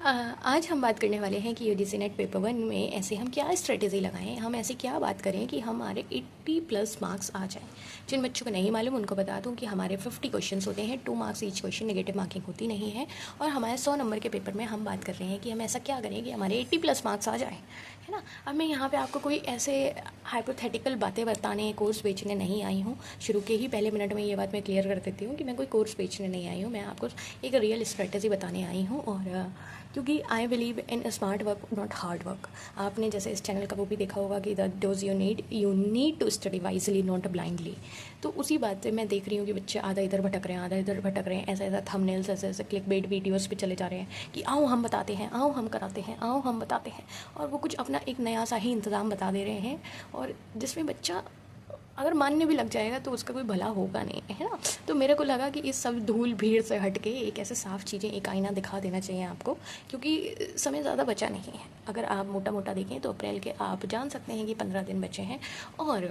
आज हम बात करने वाले हैं कि यूजीसी नेट पेपर वन में ऐसे हम क्या स्ट्रेटेजी लगाएं, हम ऐसे क्या बात करें कि हमारे 80 प्लस मार्क्स आ जाएं। जिन बच्चों को नहीं मालूम उनको बता दूं कि हमारे 50 क्वेश्चंस होते हैं, 2 marks each question, negative marking होती नहीं है। और हमारे 100 नंबर के पेपर में हम बात कर रहे हैं कि हम ऐसा क्या करें कि हमारे 80 प्लस मार्क्स आ जाए, है ना। अब मैं यहाँ पे आपको कोई ऐसे हाइपोथेटिकल बातें बताने, कोर्स बेचने नहीं आई हूँ। शुरू के ही पहले मिनट में ये बात मैं क्लियर कर देती हूँ कि मैं कोई कोर्स बेचने नहीं आई हूँ, मैं आपको एक रियल स्ट्रेटेजी बताने आई हूँ। और क्योंकि I believe in smart work not hard work. आपने जैसे इस चैनल का वो भी देखा होगा कि the dose you need to study wisely not blindly. तो उसी बात से मैं देख रही हूँ कि बच्चे आधा इधर भटक रहे हैं, आधा इधर भटक रहे हैं, ऐसा ऐसा थंबनेल्स, ऐसे ऐसे क्लिक बेट वीडियोज़ पे चले जा रहे हैं कि आओ हम बताते हैं, आओ हम कराते हैं, आओ हम बताते हैं। और वो कुछ अपना एक नया सा ही इंतज़ाम बता दे रहे हैं, और जिसमें बच्चा अगर मानने भी लग जाएगा तो उसका कोई भला होगा नहीं, है ना। तो मेरे को लगा कि इस सब धूल भीड़ से हट के एक ऐसे साफ़ चीज़ें, एक आईना दिखा देना चाहिए आपको, क्योंकि समय ज़्यादा बचा नहीं है। अगर आप मोटा मोटा देखें तो अप्रैल के आप जान सकते हैं कि 15 दिन बचे हैं, और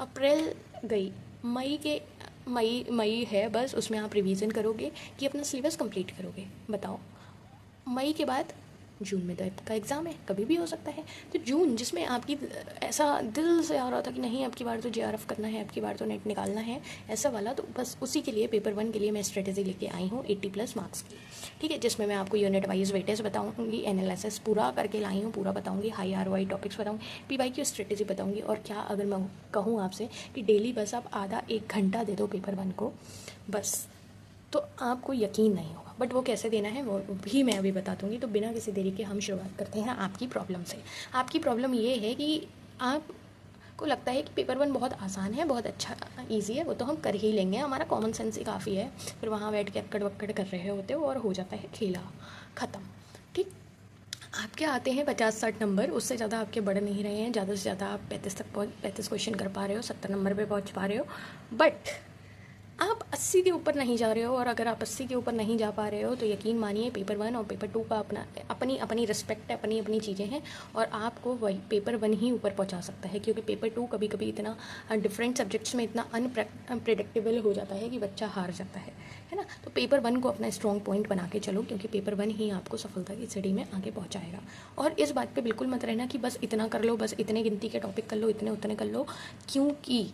अप्रैल गई, मई है बस, उसमें आप रिवीजन करोगे कि अपना सिलेबस कंप्लीट करोगे। बताओ, मई के बाद जून में तो आपका एग्ज़ाम है, कभी भी हो सकता है। तो जून, जिसमें आपकी ऐसा दिल से आ रहा था कि नहीं अब की बार तो जेआरएफ करना है, अब की बार तो नेट निकालना है, ऐसा वाला, तो बस उसी के लिए पेपर वन के लिए मैं स्ट्रेटेजी लेके आई हूँ 80 प्लस मार्क्स की, ठीक है। जिसमें मैं आपको यूनिट वाइज वेटेज बताऊँगी, एनालिसिस पूरा करके लाई हूँ, पूरा बताऊँगी, हाई ROI टॉपिक्स बताऊँगी, पीवाई की स्ट्रेटेजी बताऊँगी। और क्या अगर मैं कहूँ आपसे कि डेली बस आप आधा 1 घंटा दे दो पेपर वन को बस, तो आपको यकीन नहीं होगा। बट वो कैसे देना है वो भी मैं अभी बता दूँगी। तो बिना किसी देरी के हम शुरुआत करते हैं आपकी प्रॉब्लम से। आपकी प्रॉब्लम ये है कि आपको लगता है कि पेपर वन बहुत आसान है, बहुत अच्छा इजी है, वो तो हम कर ही लेंगे, हमारा कॉमन सेंस ही काफ़ी है। फिर वहाँ बैठ के अक्कड़ वक्कड़ कर रहे होते हो और हो जाता है खेला ख़त्म, ठीक। आपके आते हैं 50-60 नंबर, उससे ज़्यादा आपके बढ़ नहीं रहे हैं, ज़्यादा से ज़्यादा आप 35 क्वेश्चन कर पा रहे हो, 70 नंबर पे पहुंच पा रहे हो। बट आप 80 के ऊपर नहीं जा रहे हो, और अगर आप 80 के ऊपर नहीं जा पा रहे हो तो यकीन मानिए पेपर वन और पेपर टू का अपनी अपनी रिस्पेक्ट है, अपनी अपनी चीज़ें हैं, और आपको वही पेपर वन ही ऊपर पहुंचा सकता है। क्योंकि पेपर टू कभी कभी इतना डिफरेंट सब्जेक्ट्स में इतना अनप्रेडिक्टेबल हो जाता है कि बच्चा हार जाता है ना। तो पेपर वन को अपना स्ट्रॉन्ग पॉइंट बना के चलो, क्योंकि पेपर वन ही आपको सफलता की सीढ़ी में आगे पहुँचाएगा। और इस बात पर बिल्कुल मत रहना कि बस इतना कर लो, बस इतने गिनती के टॉपिक कर लो, इतने उतने कर लो, क्योंकि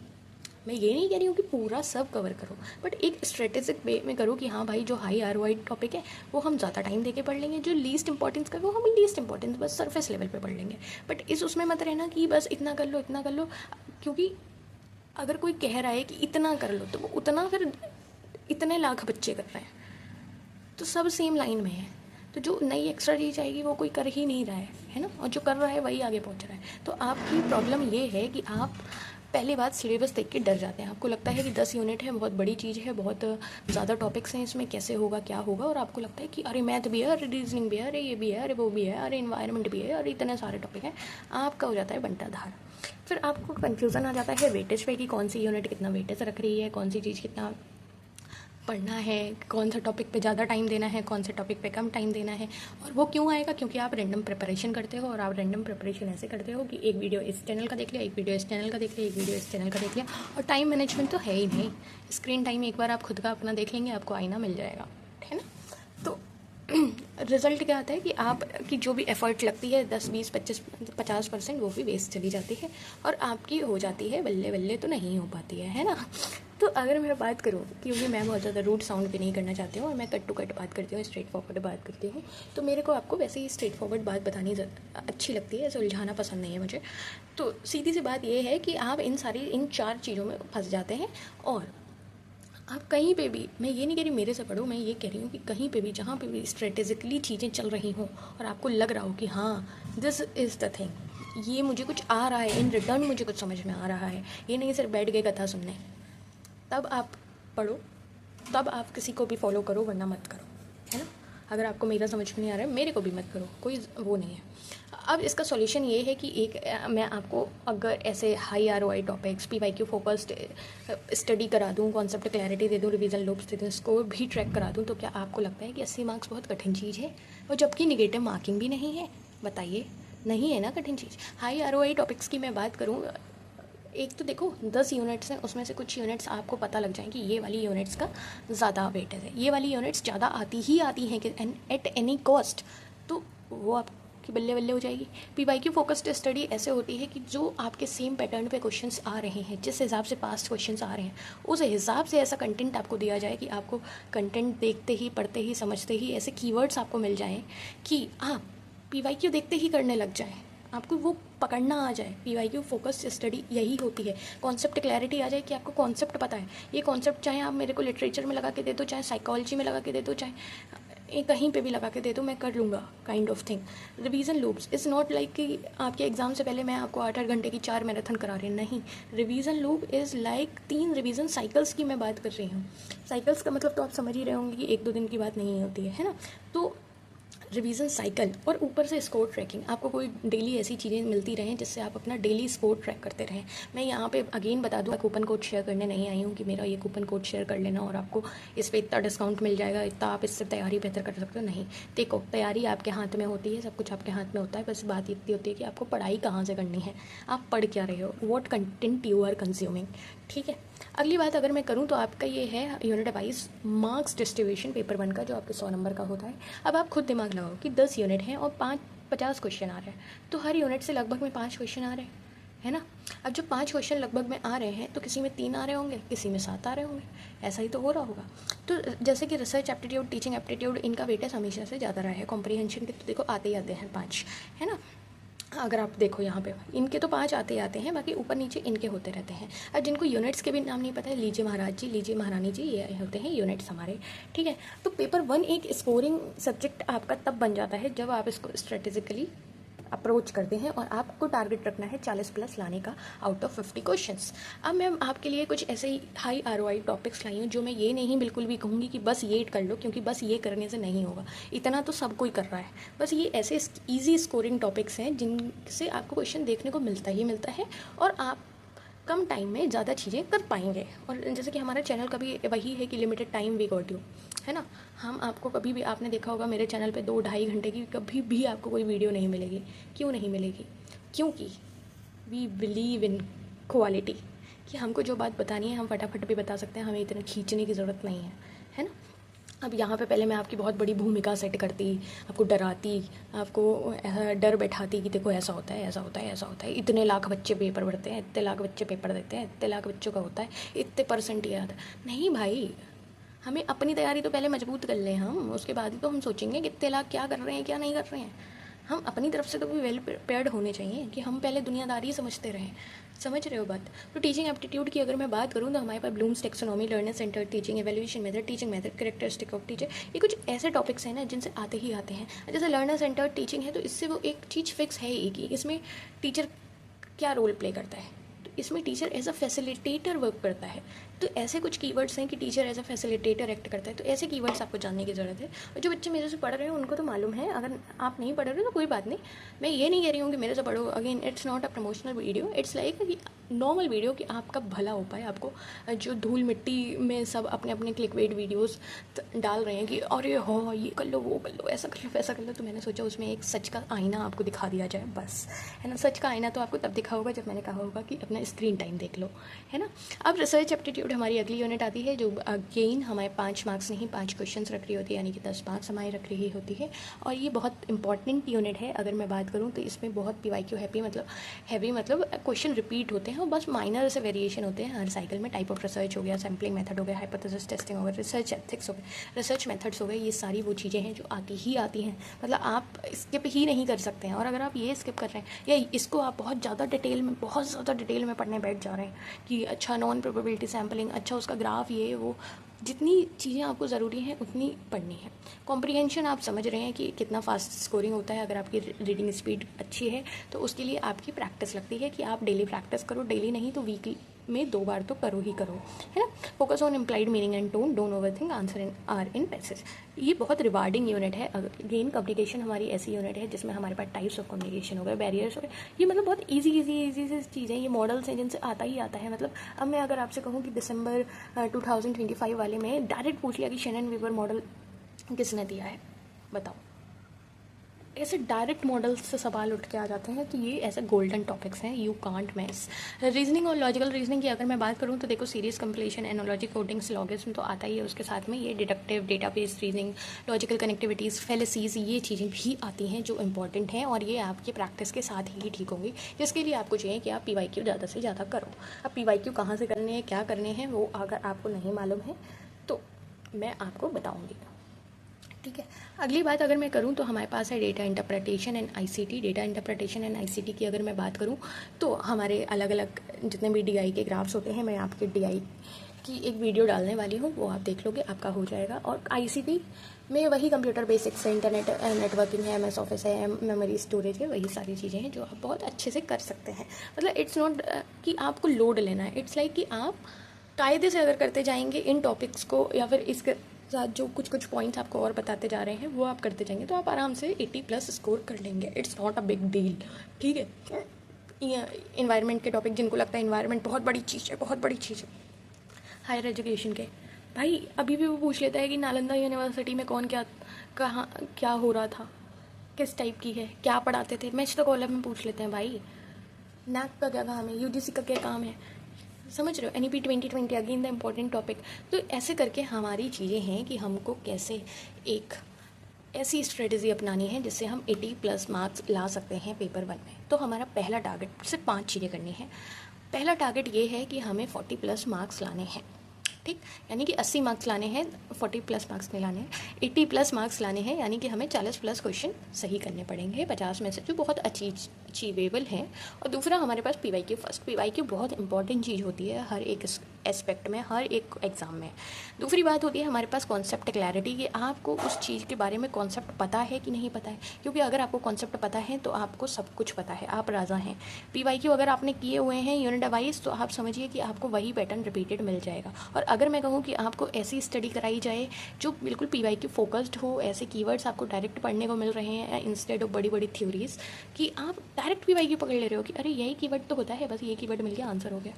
मैं ये नहीं कह रही हूँ कि पूरा सब कवर करो, बट एक स्ट्रेटेजिक वे में करो कि हाँ भाई जो हाई ROI टॉपिक है वो हम ज़्यादा टाइम देके पढ़ लेंगे, जो लीस्ट इंपॉर्टेंस का वो हम लीस्ट इंपॉर्टेंस बस सरफेस लेवल पे पढ़ लेंगे। बट उसमें मत रहना कि बस इतना कर लो, इतना कर लो, क्योंकि अगर कोई कह रहा है कि इतना कर लो तो वो उतना फिर इतने लाख बच्चे कर रहे हैं, तो सब सेम लाइन में है। तो जो नई एक्स्ट्रा चीज़ आएगी वो कोई कर ही नहीं रहा है ना, और जो कर रहा है वही आगे पहुंच रहा है। तो आपकी प्रॉब्लम ये है कि आप पहली बात सिलेबस देख के डर जाते हैं। आपको लगता है कि 10 यूनिट है, बहुत बड़ी चीज़ है, बहुत ज़्यादा टॉपिक्स हैं, इसमें कैसे होगा, क्या होगा। और आपको लगता है कि अरे मैथ भी है, अरे रीजनिंग भी है, अरे ये भी है, अरे वो भी है, अरे इन्वायरमेंट भी है, अरे इतने सारे टॉपिक हैं। आपका हो जाता है बंटाधार। फिर आपको कन्फ्यूज़न आ जाता है वेटेज पे कि कौन सी यूनिट कितना वेटेज रख रही है, कौन सी चीज़ कितना पढ़ना है, कौन सा टॉपिक पे ज़्यादा टाइम देना है, कौन से टॉपिक पे कम टाइम देना है। और वो क्यों आएगा? क्योंकि आप रैंडम प्रिपरेशन करते हो, और आप रैंडम प्रिपरेशन ऐसे करते हो कि एक वीडियो इस चैनल का देख लिया, एक वीडियो इस चैनल का देख लिया, एक वीडियो इस चैनल का देख लिया, और टाइम मैनेजमेंट तो है ही नहीं। स्क्रीन टाइम एक बार आप खुद का अपना देख लेंगे, आपको आईना मिल जाएगा, है ना। तो रिज़ल्ट क्या आता है कि आपकी जो भी एफ़र्ट लगती है 10, 20, 25, 50% वो भी वेस्ट चली जाती है, और आपकी हो जाती है बल्ले बल्ले तो नहीं हो पाती है ना। तो अगर मैं बात करूँ, क्योंकि मैं बहुत ज़्यादा रूड साउंड भी नहीं करना चाहती हूँ, और मैं कट टू कट बात करती हूँ, स्ट्रेट फॉरवर्ड बात करती हूँ, तो मेरे को आपको वैसे ही स्ट्रेट फॉरवर्ड बात बतानी अच्छी लगती है, ऐसे उलझाना पसंद नहीं है मुझे। तो सीधी सी बात ये है कि आप इन 4 चीज़ों में फंस जाते हैं। और आप कहीं पे भी, मैं ये नहीं कह रही मेरे से पढ़ो, मैं ये कह रही हूँ कि कहीं पे भी, जहाँ पे भी स्ट्रेटेजिकली चीज़ें चल रही हों और आपको लग रहा हो कि हाँ दिस इज़ द थिंग, ये मुझे कुछ आ रहा है, इन रिटर्न मुझे कुछ समझ में आ रहा है, ये नहीं सिर्फ बैठ गए कथा सुनने, तब आप पढ़ो, तब आप किसी को भी फॉलो करो, वरना मत करो, है ना। अगर आपको मेरा समझ में नहीं आ रहा है, मेरे को भी मत करो, कोई वो नहीं है। अब इसका सॉल्यूशन ये है कि मैं आपको अगर ऐसे high ROI topics, PYQ focused study करा दूँ, कॉन्सेप्ट क्लैरिटी दे दूँ, रिवीजन लूप्स दे दूँ, स्कोर भी ट्रैक करा दूँ, तो क्या आपको लगता है कि 80 मार्क्स बहुत कठिन चीज़ है? और जबकि निगेटिव मार्किंग भी नहीं है, बताइए, नहीं है ना कठिन चीज़। हाई ROI टॉपिक्स की मैं बात करूँ, एक तो देखो 10 यूनिट्स हैं, उसमें से कुछ यूनिट्स आपको पता लग जाए कि ये वाली यूनिट्स का ज़्यादा वेटेज है, ये वाली यूनिट्स ज़्यादा आती ही आती हैं कि एट एनी कॉस्ट, तो वो आपकी बल्ले बल्ले हो जाएगी। PYQ फोकस्ड स्टडी ऐसे होती है कि जो आपके सेम पैटर्न पे क्वेश्चंस आ रहे हैं, जिस हिसाब से पास्ट क्वेश्चंस आ रहे हैं, उस हिसाब से ऐसा कंटेंट आपको दिया जाए कि आपको कंटेंट देखते ही, पढ़ते ही, समझते ही ऐसे कीवर्ड्स आपको मिल जाएं कि आप PYQ देखते ही करने लग जाएं, आपको वो पकड़ना आ जाए। PYQ फोकस्ड स्टडी यही होती है। कॉन्सेप्ट क्लैरिटी आ जाए कि आपको कॉन्सेप्ट पता है। ये कॉन्सेप्ट चाहे आप मेरे को लिटरेचर में लगा के दे दो, चाहे साइकोलॉजी में लगा के दे दो, चाहे कहीं पे भी लगा के दे दो, मैं कर लूँगा, kind of thing. Revision loops is not like कि आपके एग्जाम से पहले मैं आपको 8-8 घंटे की 4 मैराथन करा रही हूँ, नहीं। Revision loop is like 3 revision cycles की मैं बात कर रही हूँ। साइकिल्स का मतलब तो आप समझ ही रहे होंगे कि 1-2 दिन की बात नहीं होती है ना। तो रिवीजन साइकिल और ऊपर से स्कोर ट्रैकिंग, आपको कोई डेली ऐसी चीज़ें मिलती रहें जिससे आप अपना डेली स्कोर ट्रैक करते रहें। मैं यहाँ पे अगेन बता दूँ, कूपन कोड शेयर करने नहीं आई हूँ कि मेरा ये कूपन कोड शेयर कर लेना और आपको इस पर इतना डिस्काउंट मिल जाएगा, इतना आप इससे तैयारी बेहतर कर सकते हो, नहीं। देखो, तैयारी आपके हाथ में होती है, सब कुछ आपके हाथ में होता है, बस बात इतनी होती है कि आपको पढ़ाई कहाँ से करनी है, आप पढ़ क्या रहे हो, what content you are consuming, ठीक है। अगली बात अगर मैं करूँ तो आपका ये है unit wise marks distribution paper 1 का, जो आपके 100 नंबर का होता है। अब आप खुद दिमाग लगाओ कि 10 यूनिट हैं और 50 क्वेश्चन आ रहे हैं, तो हर यूनिट से लगभग में 5 क्वेश्चन आ रहे हैं, है ना। अब जो 5 क्वेश्चन लगभग में आ रहे हैं तो किसी में 3 आ रहे होंगे, किसी में 7 आ रहे होंगे, ऐसा ही तो हो रहा होगा। तो जैसे कि रिसर्च एप्टीट्यूड, टीचिंग एप्टीट्यूड, इनका वेटेज हमेशा से ज़्यादा रहा है। कॉम्प्रीहेंशन के तो देखो आते ही आते हैं 5, है ना। अगर आप देखो यहाँ पे इनके तो 5 आते ही आते हैं, बाकी ऊपर नीचे इनके होते रहते हैं। अब जिनको यूनिट्स के भी नाम नहीं पता है, लीजिए महाराज जी, लीजिए महारानी जी, ये होते हैं यूनिट्स हमारे, ठीक है। तो पेपर 1 एक स्कोरिंग सब्जेक्ट आपका तब बन जाता है जब आप इसको स्ट्रेटेजिकली अप्रोच करते हैं और आपको टारगेट रखना है 40+ लाने का आउट ऑफ 50 क्वेश्चंस। अब मैं आपके लिए कुछ ऐसे ही हाई ROI टॉपिक्स लाई हूँ जो मैं ये नहीं बिल्कुल भी कहूँगी कि बस ये कर लो, क्योंकि बस ये करने से नहीं होगा, इतना तो सब कोई कर रहा है। बस ये ऐसे ईजी स्कोरिंग टॉपिक्स हैं जिनसे आपको क्वेश्चन देखने को मिलता ही मिलता है और आप कम टाइम में ज़्यादा चीज़ें कर पाएंगे। और जैसे कि हमारा चैनल का भी वही है कि limited time we got you, है ना। हम आपको कभी भी, आपने देखा होगा मेरे चैनल पे 2-2.5 घंटे की कभी भी आपको कोई वीडियो नहीं मिलेगी। क्यों नहीं मिलेगी? क्योंकि वी बिलीव इन क्वालिटी, कि हमको जो बात बतानी है हम फटाफट भी बता सकते हैं, हमें इतना खींचने की ज़रूरत नहीं है ना। अब यहाँ पे पहले मैं आपकी बहुत बड़ी भूमिका सेट करती, आपको डराती, आपको डर बैठाती कि देखो ऐसा होता है, ऐसा होता है, ऐसा होता है, इतने लाख बच्चे पेपर पढ़ते हैं, इतने लाख बच्चे पेपर देते हैं, इतने लाख बच्चों का होता है, इतने % ये आता है। नहीं भाई, हमें अपनी तैयारी तो पहले मजबूत कर लें हम, उसके बाद ही तो हम सोचेंगे कि इतने लाख क्या कर रहे हैं, क्या नहीं कर रहे हैं। हम अपनी तरफ से तो भी वेल प्रिपेयर्ड होने चाहिए कि हम पहले दुनियादारी समझते रहें। समझ रहे हो बात? तो टीचिंग एप्टीट्यूड की अगर मैं बात करूँ तो हमारे पास Bloom's taxonomy, learner centre teaching, evaluation method, teaching method, characteristic of teacher, ये कुछ ऐसे टॉपिक्स हैं ना जिनसे आते ही आते हैं। जैसे लर्नर सेंटर टीचिंग है तो इससे वो एक चीज़ फिक्स है ही कि इसमें टीचर क्या रोल प्ले करता है, तो इसमें teacher as a facilitator work करता है। तो ऐसे कुछ कीवर्ड्स हैं कि teacher as a facilitator act करता है, तो ऐसे कीवर्ड्स आपको जानने की ज़रूरत है। और जो बच्चे मेरे से पढ़ रहे हैं उनको तो मालूम है, अगर आप नहीं पढ़ रहे हो तो कोई बात नहीं, मैं ये नहीं कह रही हूँ कि मेरे से पढ़ो। Again it's not a promotional video, it's like normal video कि आपका भला हो पाए। आपको जो धूल मिट्टी में सब अपने अपने क्लिकबेट वीडियोस डाल रहे हैं कि अरे हो ये कर लो, वो कर लो, ऐसा कर लो, वैसा कर लो, तो मैंने सोचा उसमें एक सच का आईना आपको दिखा दिया जाए, बस, है ना। सच का आईना तो आपको तब दिखा होगा जब मैंने कहा होगा कि अपना स्क्रीन टाइम देख लो, है ना। अब रिसर्च एप्टीट्यूड हमारी अगली यूनिट आती है, जो अगेन हमारे 5 मार्क्स नहीं 5 क्वेश्चन रख रही होती है, यानी कि 10 मार्क्स हमारी रख रही होती है। और ये बहुत इंपॉर्टेंट यूनिट है। अगर मैं बात करूँ तो इसमें बहुत PYQ हैवी मतलब क्वेश्चन रिपीट होते हैं और बस माइनर से वेरिएशन होते हैं हर साइकिल में। टाइप ऑफ रिसर्च हो गया, सैम्पलिंग मेथड हो गया, हाइपोथेसिस टेस्टिंग हो गया, रिसर्च एथिक्स हो गया, रिसर्च मेथड्स हो गए, ये सारी वो चीज़ें हैं जो आती ही आती हैं, मतलब आप स्किप ही नहीं कर सकते हैं। और अगर आप ये स्किप कर रहे हैं या इसको आप बहुत ज़्यादा डिटेल में पढ़ने बैठ जा रहे हैं कि अच्छा नॉन प्रोबेबिलिटी सैम्पलिंग, अच्छा उसका ग्राफ, ये वो, जितनी चीज़ें आपको ज़रूरी हैं उतनी पढ़नी है। कॉम्प्रीहेंशन आप समझ रहे हैं कि कितना फास्ट स्कोरिंग होता है। अगर आपकी रीडिंग स्पीड अच्छी है तो उसके लिए आपकी प्रैक्टिस लगती है कि आप डेली प्रैक्टिस करो, डेली नहीं तो वीकली में 2 बार तो करो ही करो, है ना। Focus on implied meaning and tone, don't overthink, answer in are in passage. ये बहुत रिवार्डिंग यूनिट है। अगेन कम्युनिकेशन हमारी ऐसी यूनिट है जिसमें हमारे पास टाइप्स ऑफ कम्युनिकेशन हो गए, बैरियर्स हो गए, ये मतलब बहुत ईजी से चीज़ें, ये मॉडल्स हैं जिनसे आता ही आता है। मतलब अब मैं अगर आपसे कहूँ कि दिसंबर 2025 वाले में डायरेक्ट पूछ लिया कि शेनन वीवर मॉडल किसने दिया है, बताओ, ऐसे डायरेक्ट मॉडल्स से सवाल उठ के आ जाते हैं, तो ये ऐसे गोल्डन टॉपिक्स हैं, यू कांट मिस। रीजनिंग और लॉजिकल रीजनिंग की अगर मैं बात करूँ तो देखो, series completion, analogy, coding, syllogism तो आता ही है, उसके साथ में ये deductive, database reasoning, logical connectivities, fallacies, ये चीज़ें भी आती हैं जो इंपॉर्टेंट हैं, और ये आपकी प्रैक्टिस के साथ ही ठीक होंगी, जिसके लिए आपको चाहिए कि आप PYQ ज़्यादा से ज़्यादा करो। अब PYQ कहाँ से करने हैं, क्या करने हैं, वो अगर आपको नहीं मालूम है तो मैं आपको बताऊँगी, ठीक है। अगली बात अगर मैं करूं तो हमारे पास है data interpretation and ICT। Data interpretation and ICT की अगर मैं बात करूं तो हमारे अलग अलग जितने भी DI के ग्राफ्स होते हैं, मैं आपके DI की एक वीडियो डालने वाली हूं, वो आप देख लोगे, आपका हो जाएगा। और ICT में वही कंप्यूटर बेसिक्स है, इंटरनेट नेटवर्किंग है, MS ऑफिस है, मेमोरी स्टोरेज है, वही सारी चीज़ें हैं जो आप बहुत अच्छे से कर सकते हैं। मतलब इट्स नॉट कि आपको लोड लेना है, इट्स लाइक कि आप कायदे से अगर करते जाएंगे इन टॉपिक्स को, या फिर इसके साथ जो कुछ कुछ पॉइंट्स आपको और बताते जा रहे हैं वो आप करते जाएंगे, तो आप आराम से 80+ स्कोर कर लेंगे। It's not a big deal, ठीक है। इन्वायरमेंट के टॉपिक, जिनको लगता है इन्वायरमेंट बहुत बड़ी चीज़ है, बहुत बड़ी चीज़ है, हायर एजुकेशन के भाई अभी भी वो पूछ लेता है कि नालंदा यूनिवर्सिटी में कौन क्या, कहाँ क्या हो रहा था, किस टाइप की है, क्या पढ़ाते थे, मैच तो कॉलम में पूछ लेते हैं भाई। NAC का क्या काम है, UGC का क्या काम है, समझ रहे हो। NEP 2020 again the important topic. तो ऐसे करके हमारी चीज़ें हैं कि हमको कैसे एक ऐसी स्ट्रेटजी अपनानी है जिससे हम 80+ मार्क्स ला सकते हैं पेपर 1 में। तो हमारा पहला टारगेट, सिर्फ 5 चीज़ें करनी है। पहला टारगेट ये है कि हमें 40+ मार्क्स लाने हैं, ठीक, यानी कि 80 मार्क्स लाने हैं, 40+ मार्क्स नहीं लाने हैं, 80+ मार्क्स लाने हैं, यानी कि हमें 40+ क्वेश्चन सही करने पड़ेंगे 50 में से, जो बहुत अचीवेबल हैं। और दूसरा हमारे पास PYQ फर्स्ट। PYQ बहुत इंपॉर्टेंट चीज़ होती है हर एक एस्पेक्ट में, हर एक एग्ज़ाम में। दूसरी बात होती है हमारे पास कॉन्सेप्ट क्लैरिटी, कि आपको उस चीज़ के बारे में कॉन्सेप्ट पता है कि नहीं पता है, क्योंकि अगर आपको कॉन्सेप्ट पता है तो आपको सब कुछ पता है, आप राजा हैं। PYQ अगर आपने किए हुए हैं यूनिट वाइज, तो आप समझिए कि आपको वही पैटर्न रिपीटेड मिल जाएगा। और अगर मैं कहूँ कि आपको ऐसी स्टडी कराई जाए जो बिल्कुल PYQ फोकस्ड हो, ऐसे कीवर्ड्स आपको डायरेक्ट पढ़ने को मिल रहे हैं इंस्टेड ऑफ बड़ी बड़ी थ्योरीज, कि आप डायरेक्ट PYQ पकड़ ले रहे हो कि अरे यही कीवर्ड तो होता है, बस ये कीवर्ड मिल गया, आंसर हो गया।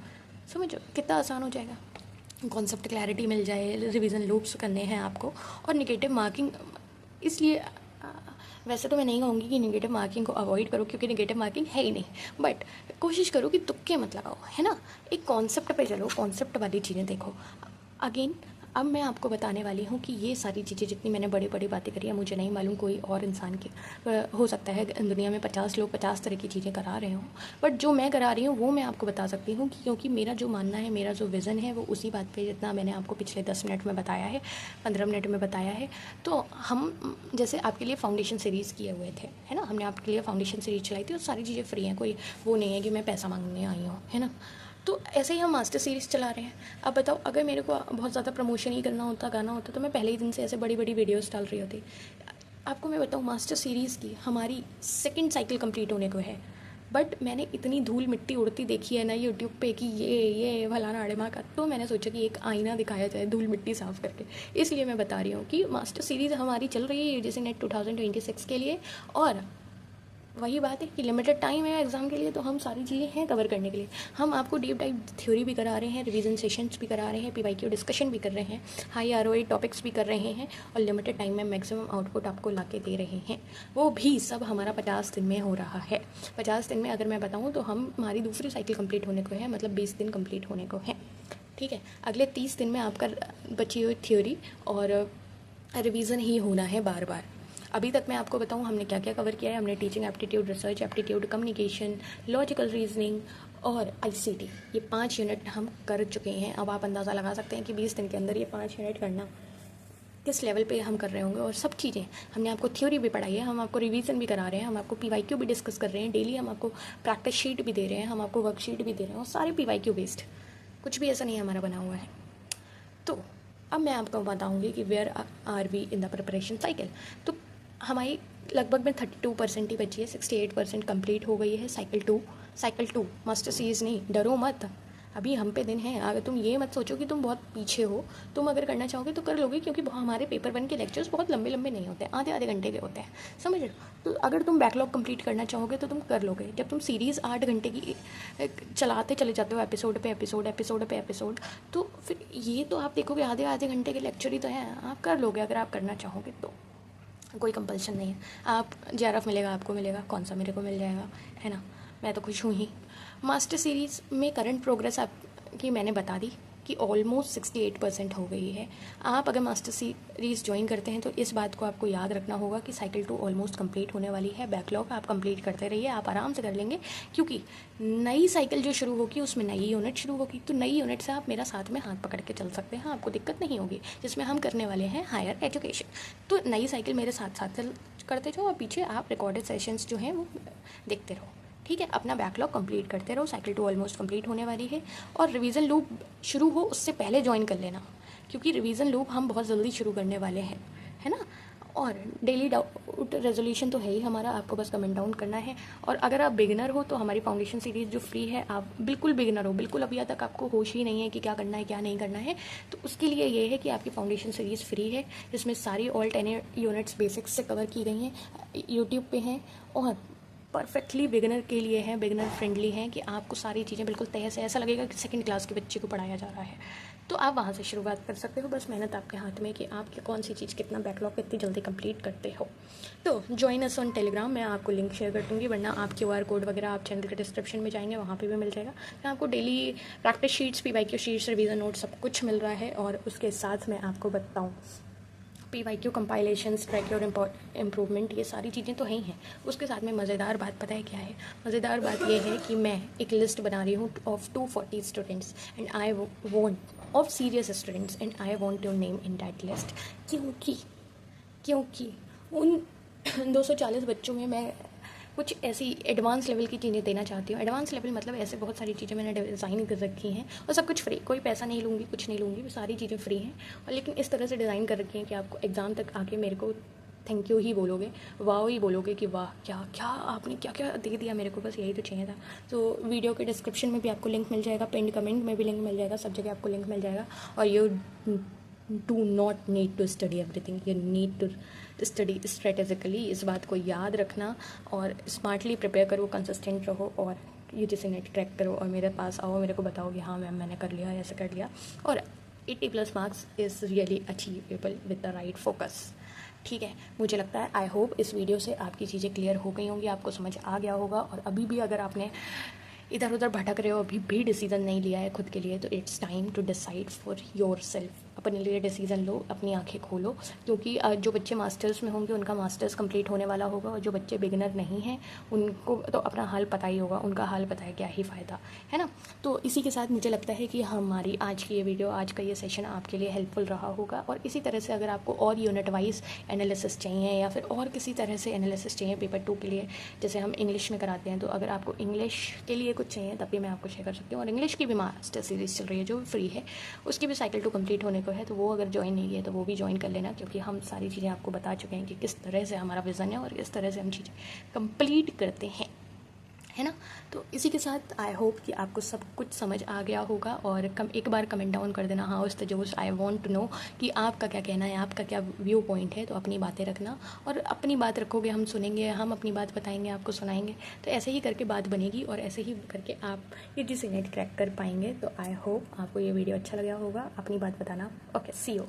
समझो कितना आसान हो जाएगा। कॉन्सेप्ट क्लैरिटी मिल जाए, रिवीजन लूप्स करने हैं आपको, और निगेटिव मार्किंग, इसलिए वैसे तो मैं नहीं कहूँगी कि निगेटिव मार्किंग को अवॉइड करो, क्योंकि निगेटिव मार्किंग है ही नहीं, बट कोशिश करो कि तुक्के मत लगाओ, है ना। एक कॉन्सेप्ट पे चलो, कॉन्सेप्ट वाली चीज़ें देखो। अगेन अब मैं आपको बताने वाली हूँ कि ये सारी चीज़ें जितनी मैंने बड़ी बड़ी बातें करी है, मुझे नहीं मालूम कोई और इंसान की हो सकता है दुनिया में 50 लोग 50 तरह की चीज़ें करा रहे हों, बट जो मैं करा रही हूँ वो मैं आपको बता सकती हूँ, क्योंकि मेरा जो मानना है, मेरा जो विज़न है, वो उसी बात पे जितना मैंने आपको पिछले 10 मिनट में बताया है, 15 मिनट में बताया है। तो हम जैसे आपके लिए फाउंडेशन सीरीज़ किए हुए थे, है ना, हमने आपके लिए फाउंडेशन सीरीज़ चलाई थी, और सारी चीज़ें फ्री हैं, कोई वो नहीं है कि मैं पैसा मांगने आई हूँ, है ना। तो ऐसे ही हम मास्टर सीरीज़ चला रहे हैं। अब बताओ, अगर मेरे को बहुत ज़्यादा प्रमोशन ही करना होता, गाना होता, तो मैं पहले ही दिन से ऐसे बड़ी बड़ी वीडियोस डाल रही होती। आपको मैं बताऊँ, मास्टर सीरीज़ की हमारी सेकंड साइकिल कंप्लीट होने को है, बट मैंने इतनी धूल मिट्टी उड़ती देखी है ना यूट्यूब पे कि ये फलाना अड़ेमा का, तो मैंने सोचा कि एक आईना दिखाया जाए धूल मिट्टी साफ़ करके। इसलिए मैं बता रही हूँ कि मास्टर सीरीज़ हमारी चल रही है UGC नेट 2026 के लिए, और वही बात है कि लिमिटेड टाइम है एग्ज़ाम के लिए, तो हम सारी चीज़ें हैं कवर करने के लिए। हम आपको डीप डाइव थ्योरी भी करा रहे हैं, रिवीजन सेशंस भी करा रहे हैं, PYQ डिस्कशन भी कर रहे हैं, हाई ROI टॉपिक्स भी कर रहे हैं, और लिमिटेड टाइम में मैक्सिमम आउटपुट आपको ला के दे रहे हैं। वो भी सब हमारा 50 दिन में हो रहा है। 50 दिन में अगर मैं बताऊँ तो हमारी दूसरी साइकिल कंप्लीट होने को है, मतलब 20 दिन कंप्लीट होने को है, ठीक है। अगले 30 दिन में आपका बची हुई थ्योरी और रिवीजन ही होना है बार बार। अभी तक मैं आपको बताऊं हमने क्या क्या कवर किया है। हमने teaching aptitude, research aptitude, communication, logical reasoning और ICT, ये 5 यूनिट हम कर चुके हैं। अब आप अंदाज़ा लगा सकते हैं कि 20 दिन के अंदर ये 5 यूनिट करना किस लेवल पे हम कर रहे होंगे। और सब चीज़ें हमने आपको थ्योरी भी पढ़ाई है, हम आपको रिवीजन भी करा रहे हैं, हम आपको PYQ भी डिस्कस कर रहे हैं, डेली हम आपको प्रैक्टिस शीट भी दे रहे हैं, हम आपको वर्कशीट भी दे रहे हैं, और सारे PYQ बेस्ड, कुछ भी ऐसा नहीं हमारा बना हुआ है। तो अब मैं आपको बताऊँगी कि where are we in the preparation cycle. तो हमारी लगभग में 32% ही बची है, 68% कंप्लीट हो गई है साइकिल टू मास्टर सीरीज़। नहीं, डरो मत, अभी हम पे दिन है। अगर तुम ये मत सोचो कि तुम बहुत पीछे हो, तुम अगर करना चाहोगे तो कर लोगे, क्योंकि हमारे पेपर 1 के लेक्चर्स बहुत लंबे लंबे नहीं होते, आधे आधे घंटे के होते हैं, समझ रहे हो। तो अगर तुम बैकलॉग कंप्लीट करना चाहोगे तो तुम कर लोगे। जब तुम सीरीज़ 8 घंटे की चलाते चले जाते हो, एपिसोड, तो फिर ये तो आप देखोगे आधे आधे घंटे के लेक्चर ही तो हैं, आप कर लोगे अगर आप करना चाहोगे तो। कोई कंपल्शन नहीं है। आप JRF मिलेगा, आपको मिलेगा, कौन सा मेरे को मिल जाएगा, है ना। मैं तो खुश हूँ ही। मास्टर सीरीज़ में करंट प्रोग्रेस आपकी मैंने बता दी कि ऑलमोस्ट 68% हो गई है। आप अगर मास्टर सीरीज़ ज्वाइन करते हैं तो इस बात को आपको याद रखना होगा कि साइकिल 2 ऑलमोस्ट कंप्लीट होने वाली है। बैकलॉग आप कंप्लीट करते रहिए, आप आराम से कर लेंगे, क्योंकि नई साइकिल जो शुरू होगी उसमें नई यूनिट शुरू होगी। तो नई यूनिट से आप मेरा साथ में हाथ पकड़ के चल सकते हैं, आपको दिक्कत नहीं होगी, जिसमें हम करने वाले हैं हायर एजुकेशन। तो नई साइकिल मेरे साथ साथ चल करते जाओ और पीछे आप रिकॉर्डेड सेशंस जो हैं वो देखते रहो, ठीक है। अपना बैकलॉग कंप्लीट करते रहो। साइकिल 2 ऑलमोस्ट कंप्लीट होने वाली है। और रिवीजन लूप शुरू हो उससे पहले ज्वाइन कर लेना, क्योंकि रिवीजन लूप हम बहुत जल्दी शुरू करने वाले हैं, है ना। और डेली डाउट रेजोल्यूशन तो है ही हमारा, आपको बस कमेंट डाउन करना है। और अगर आप बिगिनर हो तो हमारी फाउंडेशन सीरीज़ जो फ्री है, आप बिल्कुल बिगिनर हो, बिल्कुल अभी तक आपको होश ही नहीं है कि क्या करना है क्या नहीं करना है, तो उसके लिए ये है कि आपकी फाउंडेशन सीरीज़ फ्री है, जिसमें सारी ऑल 10 यूनिट्स बेसिक्स से कवर की गई हैं, यूट्यूब पे हैं और परफेक्टली बिगिनर के लिए हैं, बिगिनर फ्रेंडली हैं, कि आपको सारी चीज़ें बिल्कुल तय से ऐसा लगेगा कि सेकंड क्लास के बच्चे को पढ़ाया जा रहा है। तो आप वहाँ से शुरुआत कर सकते हो, बस मेहनत आपके हाथ में कि आप कौन सी चीज़ कितना बैकलॉग कितनी जल्दी कंप्लीट करते हो। तो ज्वाइन अस ऑन टेलीग्राम, मैं आपको लिंक शेयर कर दूँगी, वरना आप QR कोड वगैरह आप चैनल के डिस्क्रिप्शन में जाएंगे, वहाँ पे भी मिल जाएगा। मैं आपको daily practice sheets, PYQ sheets, revision note सब कुछ मिल रहा है। और उसके साथ मैं आपको बताऊँ PYQ compilations, track your improvement, ये सारी चीज़ें तो ही हैं। उसके साथ में मज़ेदार बात पता है क्या है? मज़ेदार बात ये है कि मैं एक लिस्ट बना रही हूँ of 240 students and I want of serious students and I want your name in that list. क्योंकि उन 240 बच्चों में मैं कुछ ऐसी एडवांस लेवल की चीज़ें देना चाहती हूँ। एडवांस लेवल मतलब ऐसे बहुत सारी चीज़ें मैंने डिज़ाइन कर रखी हैं और सब कुछ फ्री, कोई पैसा नहीं लूँगी, कुछ नहीं लूँगी, सारी चीज़ें फ्री हैं। और लेकिन इस तरह से डिज़ाइन कर रखी हैं कि आपको एग्ज़ाम तक आके मेरे को थैंक यू ही बोलोगे, वाह ही बोलोगे कि वाह क्या क्या आपने क्या क्या दे दिया मेरे को, बस यही तो चाहिए था। तो वीडियो के डिस्क्रिप्शन में भी आपको लिंक मिल जाएगा, पिन कमेंट में भी लिंक मिल जाएगा, सब जगह आपको लिंक मिल जाएगा। और you do not need to study everything, you need to study strategically. इस बात को याद रखना और स्मार्टली प्रिपेयर करो, कंसिस्टेंट रहो और UGC नेट क्रैक करो और मेरे पास आओ, मेरे को बताओ कि हाँ मैम मैंने कर लिया, ऐसे कर लिया। और 80+ marks is really achievable with the right focus, ठीक है। मुझे लगता है आई होप इस वीडियो से आपकी चीज़ें क्लियर हो गई होंगी, आपको समझ आ गया होगा। और अभी भी अगर आपने इधर उधर भटक रहे हो, अभी भी डिसीज़न नहीं लिया है खुद के लिए, तो it's time to decide for yourself. अपने लिए डिसीज़न लो, अपनी आंखें खोलो, क्योंकि जो बच्चे मास्टर्स में होंगे उनका मास्टर्स कंप्लीट होने वाला होगा, और जो बच्चे बिगिनर नहीं हैं उनको तो अपना हाल पता ही होगा, उनका हाल पता है क्या ही फ़ायदा, है ना। तो इसी के साथ मुझे लगता है कि हमारी आज की ये वीडियो, आज का ये सेशन आपके लिए हेल्पफुल रहा होगा। और इसी तरह से अगर आपको और यूनिट वाइज एनालिसिस चाहिए या फिर और किसी तरह से एनालिसिस चाहिए पेपर 2 के लिए, जैसे हम इंग्लिश में कराते हैं, तो अगर आपको इंग्लिश के लिए कुछ चाहिए तब भी मैं आपको शेयर कर सकती हूँ। और इंग्लिश की भी मास्टर सीरीज़ चल रही है जो फ्री है, उसकी भी साइकिल 2 कंप्लीट होने को है, तो वो अगर ज्वाइन नहीं है तो वो भी ज्वाइन कर लेना, क्योंकि हम सारी चीज़ें आपको बता चुके हैं कि किस तरह से हमारा विज़न है और किस तरह से हम चीज़ें कंप्लीट करते हैं, है ना। तो इसी के साथ आई होप कि आपको सब कुछ समझ आ गया होगा। और एक बार कमेंट डाउन कर देना, हाँ उस तजोश, आई वांट टू नो कि आपका क्या कहना है, आपका क्या व्यू पॉइंट है। तो अपनी बातें रखना और अपनी बात रखोगे, हम सुनेंगे, हम अपनी बात बताएंगे, आपको सुनाएंगे। तो ऐसे ही करके बात बनेगी और ऐसे ही करके आप UGC नेट क्रैक कर पाएंगे। तो आई होप आपको ये वीडियो अच्छा लगा होगा। अपनी बात बताना। Okay, see you.